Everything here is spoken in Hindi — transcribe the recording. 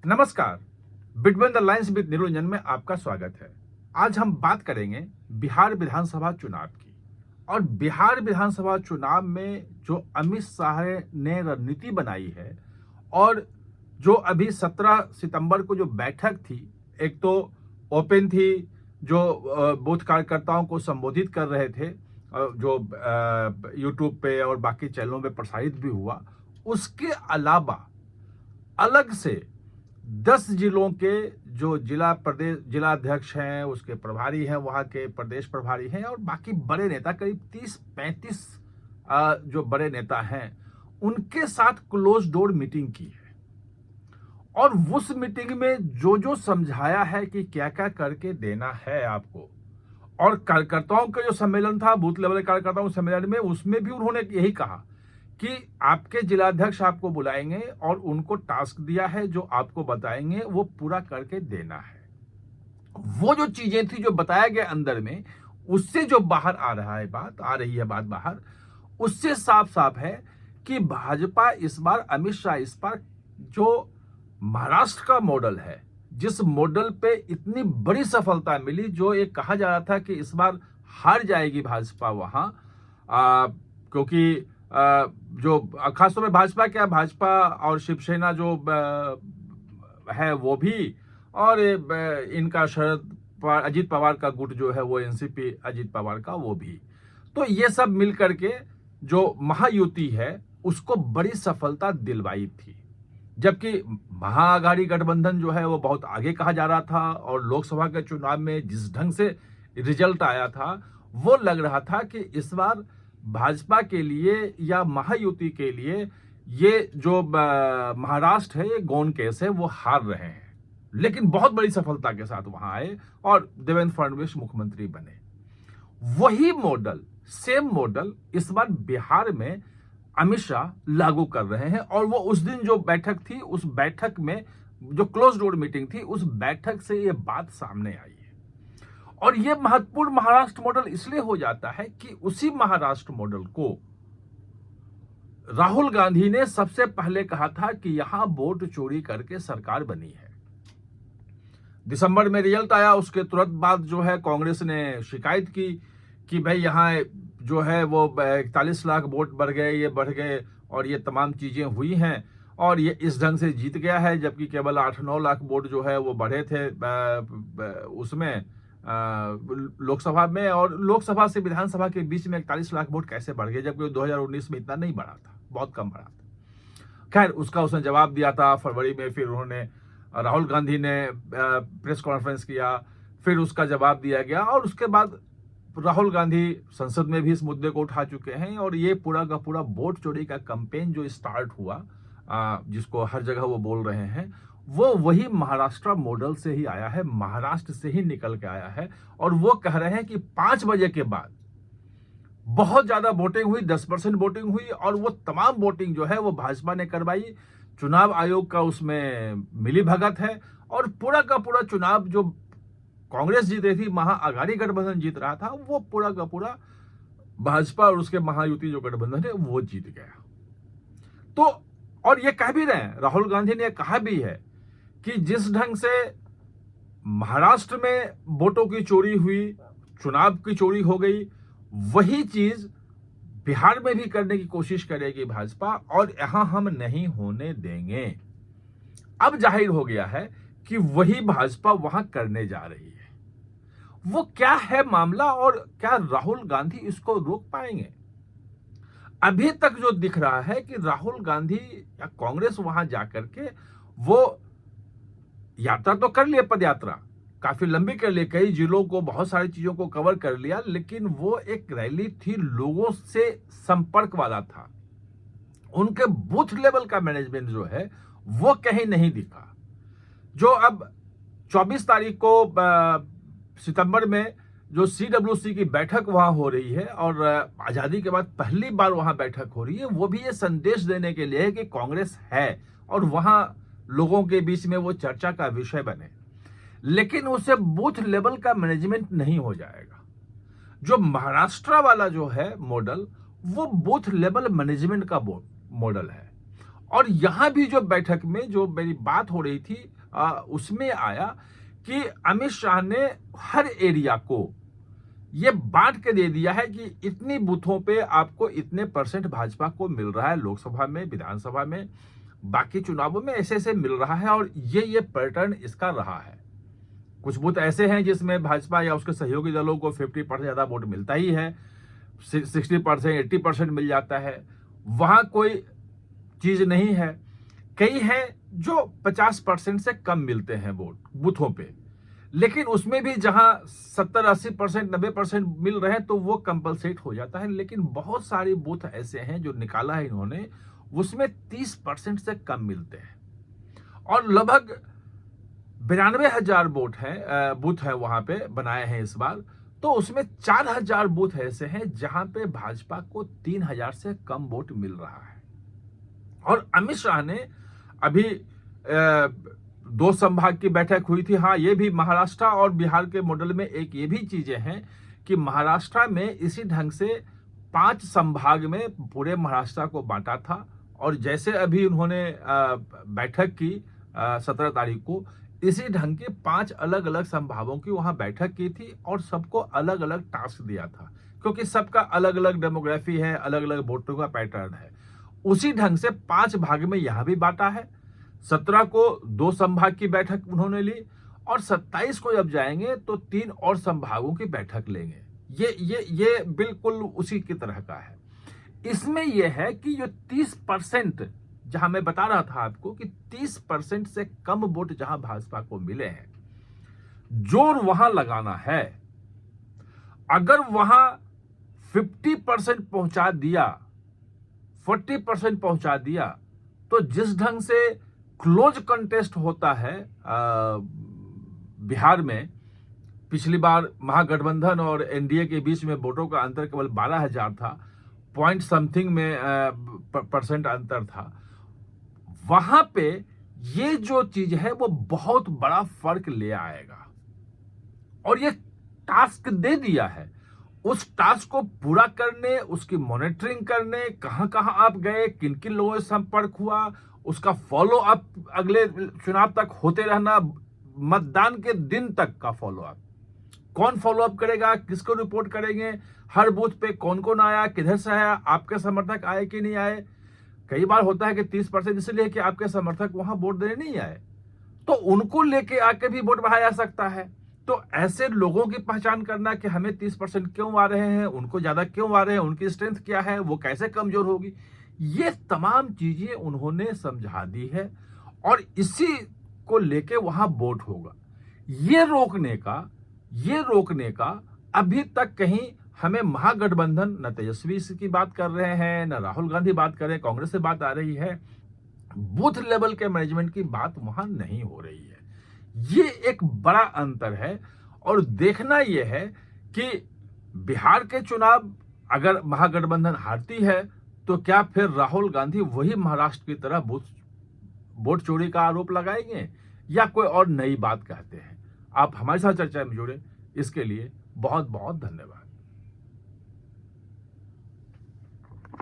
नमस्कार। Between the lines with Niranjan में आपका स्वागत है। आज हम बात करेंगे बिहार विधानसभा चुनाव की। और बिहार विधानसभा चुनाव में जो अमित शाह ने रणनीति बनाई है और जो अभी 17 सितंबर को जो बैठक थी, एक तो ओपन थी, जो बूथ कार्यकर्ताओं को संबोधित कर रहे थे, जो यूट्यूब पे और बाकी चैनलों पे प्रसारित भी हुआ। उसके अलावा अलग से 10 जिलों के जो जिला अध्यक्ष हैं, उसके प्रभारी हैं, वहाँ के प्रदेश प्रभारी हैं और बाकी बड़े नेता, करीब 30-35 जो बड़े नेता हैं, उनके साथ क्लोज डोर मीटिंग की है। और उस मीटिंग में जो जो समझाया है कि क्या क्या करके देना है आपको, और कार्यकर्ताओं का जो सम्मेलन था, बूथ लेवल कार्यकर्ताओं के सम्मेलन में, उसमें भी उन्होंने यही कहा कि आपके जिलाध्यक्ष आपको बुलाएंगे और उनको टास्क दिया है, जो आपको बताएंगे वो पूरा करके देना है। वो जो चीजें थी जो बताया गया अंदर में, उससे जो बाहर आ रही है बात बाहर, उससे साफ साफ है कि भाजपा इस बार, अमित शाह इस बार जो महाराष्ट्र का मॉडल है, जिस मॉडल पे इतनी बड़ी सफलता मिली, जो ये कहा जा रहा था कि इस बार हार जाएगी भाजपा वहां, क्योंकि जो खासतौर पे भाजपा और शिवसेना जो है वो भी, और इनका अजीत पवार का गुट जो है वो एनसीपी अजीत पवार का, वो भी, तो ये सब मिल करके जो महायुति है उसको बड़ी सफलता दिलवाई थी। जबकि महाआघाड़ी गठबंधन जो है वो बहुत आगे कहा जा रहा था, और लोकसभा के चुनाव में जिस ढंग से रिजल्ट आया था, वो लग रहा था कि इस बार भाजपा के लिए या महायुति के लिए ये जो महाराष्ट्र है, ये गौन केस है, वो हार रहे हैं। लेकिन बहुत बड़ी सफलता के साथ वहां आए और देवेंद्र फडणवीस मुख्यमंत्री बने। वही मॉडल, सेम मॉडल इस बार बिहार में अमित शाह लागू कर रहे हैं। और वो उस दिन जो बैठक थी, उस बैठक में जो क्लोज डोर मीटिंग थी, उस बैठक से ये बात सामने आई है। और ये महत्वपूर्ण महाराष्ट्र मॉडल इसलिए हो जाता है कि उसी महाराष्ट्र मॉडल को राहुल गांधी ने सबसे पहले कहा था कि यहां वोट चोरी करके सरकार बनी है। दिसंबर में रिजल्ट आया, उसके तुरंत बाद जो है कांग्रेस ने शिकायत की कि भाई यहाँ जो है वो 41 लाख वोट बढ़ गए, ये बढ़ गए, और ये तमाम चीजें हुई हैं, और ये इस ढंग से जीत गया है, जबकि केवल 8-9 लाख वोट जो है वो बढ़े थे उसमें लोकसभा में, और लोकसभा से विधानसभा के बीच में 41 लाख वोट कैसे बढ़ गए, जबकि 2019 में इतना नहीं बढ़ा था, बहुत कम बढ़ा था। खैर, उसका उसने जवाब दिया था फरवरी में। फिर उन्होंने, राहुल गांधी ने प्रेस कॉन्फ्रेंस किया, फिर उसका जवाब दिया गया, और उसके बाद राहुल गांधी संसद में भी इस मुद्दे को उठा चुके हैं। और ये पूरा का पूरा वोट चोरी का कैंपेन जो स्टार्ट हुआ, जिसको हर जगह वो बोल रहे हैं, वो वही महाराष्ट्र मॉडल से ही आया है, महाराष्ट्र से ही निकल के आया है। और वो कह रहे हैं कि 5 बजे के बाद बहुत ज्यादा वोटिंग हुई, 10% वोटिंग हुई, और वो तमाम वोटिंग जो है वो भाजपा ने करवाई। चुनाव आयोग का उसमें मिली भगत है, और पूरा का पूरा चुनाव जो कांग्रेस जीत रही थी, महाआघाड़ी गठबंधन जीत रहा था, वो पूरा का पूरा भाजपा और उसके महायुति जो गठबंधन है वो जीत गया। तो और ये कह भी रहे हैं, राहुल गांधी ने कहा भी है कि जिस ढंग से महाराष्ट्र में वोटों की चोरी हुई, चुनाव की चोरी हो गई, वही चीज बिहार में भी करने की कोशिश करेगी भाजपा, और यहां हम नहीं होने देंगे। अब जाहिर हो गया है कि वही भाजपा वहां करने जा रही है। वो क्या है मामला, और क्या राहुल गांधी इसको रोक पाएंगे? अभी तक जो दिख रहा है कि राहुल गांधी या कांग्रेस वहां जाकर के वो यात्रा तो कर लिया, पद यात्रा काफी लंबी कर ली, कई जिलों को, बहुत सारी चीजों को कवर कर लिया, लेकिन वो एक रैली थी, लोगों से संपर्क वाला था। उनके बूथ लेवल का मैनेजमेंट जो है वो कहीं नहीं दिखा। जो अब 24 तारीख को सितंबर में जो CWC की बैठक वहां हो रही है, और आजादी के बाद पहली बार वहां बैठक हो रही है, वो भी ये संदेश देने के लिए है कि कांग्रेस है, और वहां लोगों के बीच में वो चर्चा का विषय बने। लेकिन उसे बूथ लेवल का मैनेजमेंट नहीं हो जाएगा। जो महाराष्ट्र वाला जो है मॉडल, वो बूथ लेवल मैनेजमेंट का मॉडल है। और यहां भी जो बैठक में जो मेरी बात हो रही थी उसमें आया कि अमित शाह ने हर एरिया को ये बांट के दे दिया है कि इतनी बूथों पे आपको इतने % भाजपा को मिल रहा है, लोकसभा में, विधानसभा में, बाकी चुनावों में ऐसे ऐसे मिल रहा है और ये पैटर्न इसका रहा है। कुछ बूथ ऐसे हैं जिसमें भाजपा या उसके सहयोगी दलों को 50% ज्यादा वोट मिलता ही है, 60% 80% मिल जाता है, वहां कोई चीज नहीं है। कई हैं जो 50% से कम मिलते हैं वोट बूथों पे, लेकिन उसमें भी जहां 70-80%, 90% मिल रहे हैं तो वो कंपलसेट हो जाता है। लेकिन बहुत सारे बूथ ऐसे हैं जो निकाला है इन्होंने, उसमें 30% से कम मिलते हैं और लगभग 92,000 वोट हैं, बूथ है वहां पे बनाए हैं इस बार। तो उसमें 4,000 बूथ ऐसे हैं जहां पे भाजपा को 3,000 से कम वोट मिल रहा है। और अमित शाह ने अभी 2 संभाग की बैठक हुई थी। हाँ, ये भी महाराष्ट्र और बिहार के मॉडल में एक ये भी चीजें हैं कि महाराष्ट्र में इसी ढंग से 5 संभाग में पूरे महाराष्ट्र को बांटा था और जैसे अभी उन्होंने बैठक की 17 तारीख को, इसी ढंग के 5 अलग अलग संभागों की वहां बैठक की थी और सबको अलग अलग टास्क दिया था, क्योंकि सबका अलग अलग डेमोग्राफी है, अलग अलग वोटों का पैटर्न है। उसी ढंग से 5 भाग में यहां भी बांटा है। 17 को 2 संभाग की बैठक उन्होंने ली और 27 को जब जाएंगे तो 3 और संभागों की बैठक लेंगे। ये बिल्कुल उसी की तरह का है। इसमें यह है कि जो 30%, जहां मैं बता रहा था आपको कि 30% से कम वोट जहां भाजपा को मिले हैं, जोर वहां लगाना है। अगर वहां 50% पहुंचा दिया, 40% पहुंचा दिया, तो जिस ढंग से क्लोज कंटेस्ट होता है बिहार में, पिछली बार महागठबंधन और एनडीए के बीच में वोटों का अंतर केवल 12,000 था, पॉइंट समथिंग में % अंतर था। वहां पे ये जो चीज है वो बहुत बड़ा फर्क ले आएगा और ये टास्क दे दिया है। उस टास्क को पूरा करने, उसकी मॉनिटरिंग करने, कहां कहां आप गए, किन किन लोगों से संपर्क हुआ, उसका फॉलो अप अगले चुनाव तक होते रहना, मतदान के दिन तक का फॉलो अप, कौन फॉलो अप करेगा, किसको रिपोर्ट करेंगे, हर बूथ पे कौन कौन आया, किधर से आया, आपके समर्थक आए कि नहीं आए। कई बार होता है कि 30% इसलिए कि आपके समर्थक वहां वोट देने नहीं आए, तो उनको लेके आके भी वोट बढ़ाया जा सकता है। तो ऐसे लोगों की पहचान करना कि हमें 30% क्यों आ रहे हैं, उनको ज्यादा क्यों आ रहे हैं, उनकी स्ट्रेंथ क्या है, वो कैसे कमजोर होगी, ये तमाम चीजें उन्होंने समझा दी है और इसी को लेके वहां वोट होगा। ये रोकने का अभी तक कहीं हमें महागठबंधन, न तेजस्वी की बात कर रहे हैं, न राहुल गांधी बात कर रहे हैं, कांग्रेस से बात आ रही है, बूथ लेवल के मैनेजमेंट की बात वहां नहीं हो रही है। ये एक बड़ा अंतर है और देखना यह है कि बिहार के चुनाव अगर महागठबंधन हारती है तो क्या फिर राहुल गांधी वही महाराष्ट्र की तरह वोट चोरी का आरोप लगाएंगे या कोई और नई बात कहते हैं। आप हमारे साथ चर्चा में जुड़े, इसके लिए बहुत बहुत धन्यवाद।